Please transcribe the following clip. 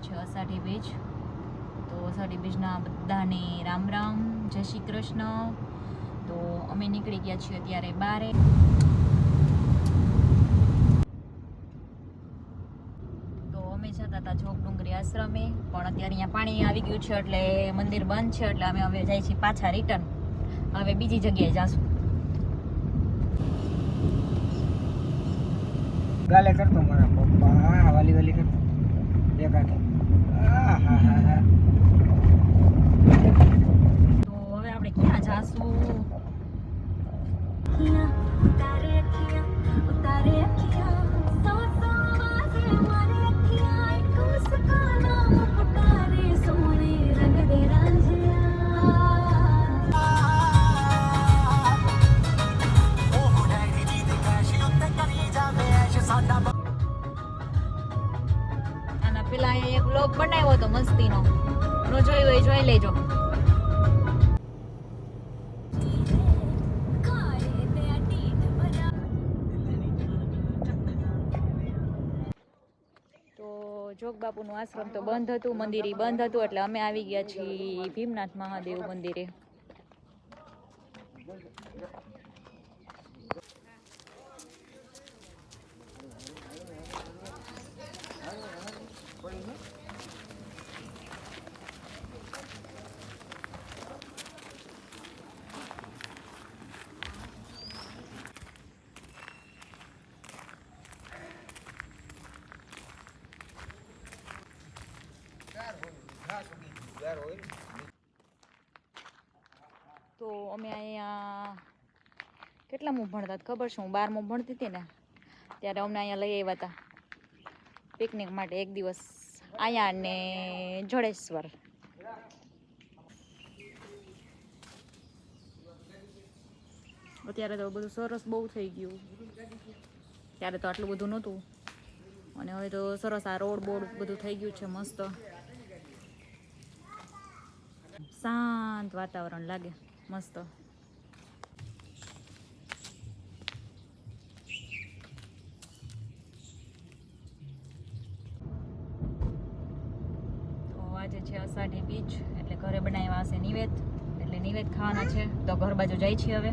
છે અષાઢી બીજ. તો અષાઢી બીજના બધાને રામ રામ, જય શ્રી કૃષ્ણ. તો અમે નીકળી ગયા છીએ અત્યારે બારે. તો અમે જતા હતા જોગડુંગરી આશ્રમે, પણ અત્યારે અહીંયા પાણી આવી ગયું છે એટલે મંદિર બંધ છે, એટલે અમે હવે જઈએ છીએ પાછા રિટર્ન. હવે બીજી જગ્યાએ જાશું. ગાલે કરતો મારા પપ્પા, વાલી વાલી કરતો દેખાતો. તો હવે આપણે ક્યાં જાશું? પેલા એક વ્લોગ બનાવ્યો હતો મસ્તીનો, નો જોયો હોય જોઈ લેજો. તો જોગબાપુનું આશ્રમ તો બંધ હતું, મંદિર બંધ હતું, એટલે અમે આવી ગયા છીએ ભીમનાથ મહાદેવ મંદિરે. તો અમે અહીંયા કેટલામું ભણતા ખબર છે? હું 12મું ભણતી હતી ને ત્યારે અમને અહીંયા લઈ આવ્યા હતા પિકનિક માટે એક દિવસ, અહીંયા ને જડેશ્વર. અત્યારે તો બધું સરસ બહુ થઈ ગયું, ત્યારે તો આટલું બધું નહોતું, અને હવે તો સરસ આ રોડ બોર્ડ બધું થઈ ગયું છે મસ્ત. શાંત વાતાવરણ લાગે મસ્ત. તો આજે છે અષાઢી બીજ, એટલે ઘરે બનાવ્યા હશે નિવેદ, એટલે નિવેદ ખાવાના છે. તો ઘર બાજુ જાય છે હવે.